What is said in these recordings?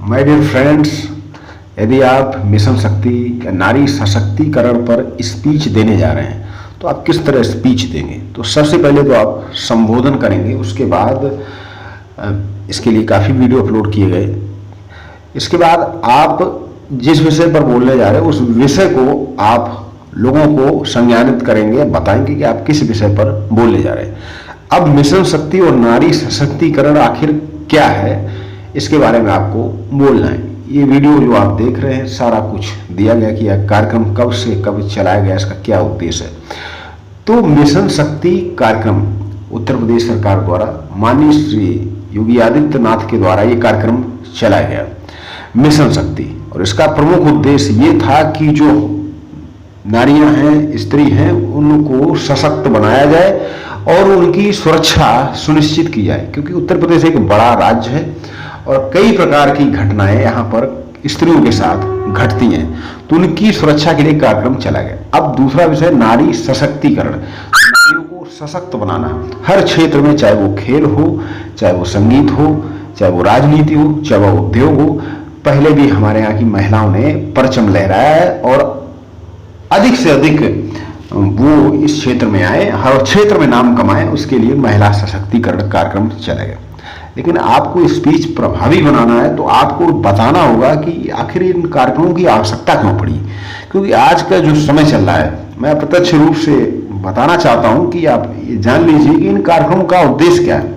My dear friends, यदि आप mission शक्ति या नारी सशक्तिकरण पर स्पीच देने जा रहे हैं तो आप किस तरह स्पीच देंगे। तो सबसे पहले तो आप संबोधन करेंगे, उसके बाद इसके लिए काफ़ी वीडियो अपलोड किए गए। इसके बाद आप जिस विषय पर बोलने जा रहे हैं उस विषय को आप लोगों को संज्ञानित करेंगे, बताएंगे कि आप किस विषय पर बोलने जा रहे हैं। अब मिशन शक्ति और नारी सशक्तिकरण आखिर क्या है, इसके बारे में आपको बोलना है। ये वीडियो जो आप देख रहे हैं सारा कुछ दिया गया कि यह कार्यक्रम कब से कब चलाया गया, इसका क्या उद्देश्य है। तो मिशन शक्ति कार्यक्रम उत्तर प्रदेश सरकार द्वारा माननीय श्री योगी आदित्यनाथ के द्वारा ये कार्यक्रम चलाया गया मिशन शक्ति, और इसका प्रमुख उद्देश्य ये था कि जो नारियां हैं, स्त्री हैं, उनको सशक्त बनाया जाए और उनकी सुरक्षा सुनिश्चित की जाए, क्योंकि उत्तर प्रदेश एक बड़ा राज्य है और कई प्रकार की घटनाएं यहाँ पर स्त्रियों के साथ घटती हैं, तो उनकी सुरक्षा के लिए कार्यक्रम चला गया। अब दूसरा विषय नारी सशक्तिकरण, नारियों को सशक्त बनाना हर क्षेत्र में, चाहे वो खेल हो, चाहे वो संगीत हो, चाहे वो राजनीति हो, चाहे वो उद्योग हो। पहले भी हमारे यहाँ की महिलाओं ने परचम लहराया है और अधिक से अधिक वो इस क्षेत्र में आए, हर क्षेत्र में नाम कमाए, उसके लिए महिला सशक्तिकरण कार्यक्रम चला गया। लेकिन आपको स्पीच प्रभावी बनाना है तो आपको बताना होगा कि आखिर इन कार्यक्रमों की आवश्यकता क्यों पड़ी, क्योंकि आज का जो समय चल रहा है, मैं प्रत्यक्ष रूप से बताना चाहता हूं कि आप ये जान लीजिए कि इन कार्यक्रमों का उद्देश्य क्या है,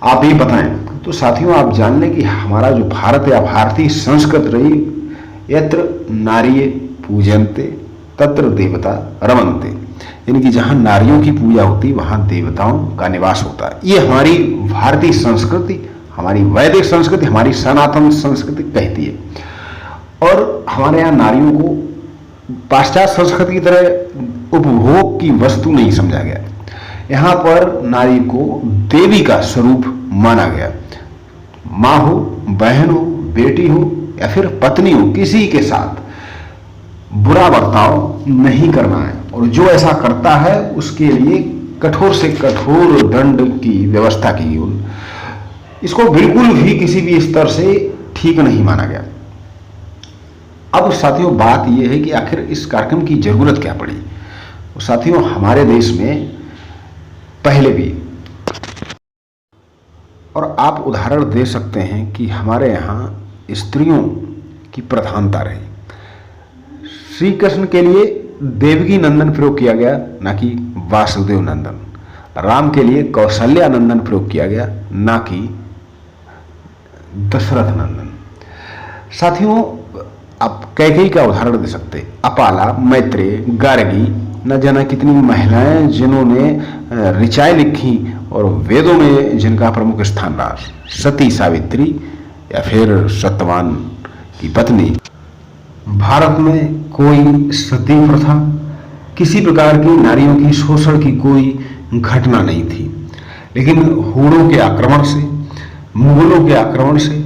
आप ये बताएं। तो साथियों, आप जान लें कि हमारा जो भारत या भारतीय संस्कृति रही, यत्र नारी पूजन्ते तत्र देवता रमन्ते, यानी कि जहां नारियों की पूजा होती वहां देवताओं का निवास होता है। ये हमारी भारतीय संस्कृति, हमारी वैदिक संस्कृति, हमारी सनातन संस्कृति कहती है। और हमारे यहाँ नारियों को पाश्चात्य संस्कृति की तरह उपभोग की वस्तु नहीं समझा गया। यहाँ पर नारी को देवी का स्वरूप माना गया। माँ हो, बहन हो, बेटी हो या फिर पत्नी हो, किसी के साथ बुरा बर्ताव नहीं करना है, और जो ऐसा करता है उसके लिए कठोर से कठोर दंड की व्यवस्था की गई। इसको बिल्कुल भी किसी भी स्तर से ठीक नहीं माना गया। अब साथियों, बात यह है कि आखिर इस कार्यक्रम की जरूरत क्या पड़ी। तो साथियों, हमारे देश में पहले भी, और आप उदाहरण दे सकते हैं कि हमारे यहाँ स्त्रियों की प्रधानता रही। श्री कृष्ण के लिए देवकी नंदन प्रयोग किया गया, ना कि वासुदेव नंदन। राम के लिए कौशल्या नंदन प्रयोग किया गया, ना कि दशरथ नंदन। साथियों, आप कैकेयी का उदाहरण दे सकते, अपाला, मैत्रेय, गार्गी, न जाना कितनी महिलाएं जिन्होंने ऋचाएं लिखी और वेदों में जिनका प्रमुख स्थान रहा, सती सावित्री या फिर सत्यवान की पत्नी। भारत में कोई सती प्रथा, किसी प्रकार की नारियों की शोषण की कोई घटना नहीं थी। लेकिन हूणों के आक्रमण से, मुगलों के आक्रमण से,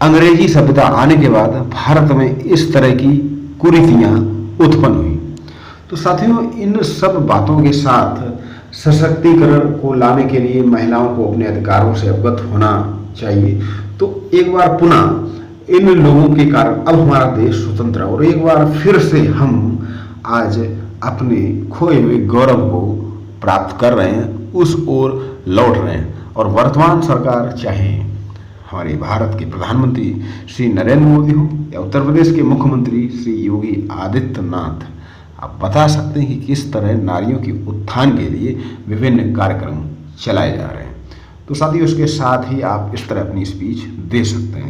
अंग्रेजी सभ्यता आने के बाद भारत में इस तरह की कुरीतियां उत्पन्न हुई। तो साथियों, इन सब बातों के साथ सशक्तिकरण को लाने के लिए महिलाओं को अपने अधिकारों से अवगत होना चाहिए। तो एक बार पुनः इन लोगों के कारण अब हमारा देश स्वतंत्र है और एक बार फिर से हम आज अपने खोए हुए गौरव को प्राप्त कर रहे हैं, उस ओर लौट रहे हैं। और वर्तमान सरकार, चाहे हमारे भारत के प्रधानमंत्री श्री नरेंद्र मोदी हो या उत्तर प्रदेश के मुख्यमंत्री श्री योगी आदित्यनाथ, आप बता सकते हैं कि किस तरह नारियों के उत्थान के लिए विभिन्न कार्यक्रम चलाए जा रहे हैं। तो साथियों, इसके साथ ही आप इस तरह अपनी स्पीच दे सकते हैं।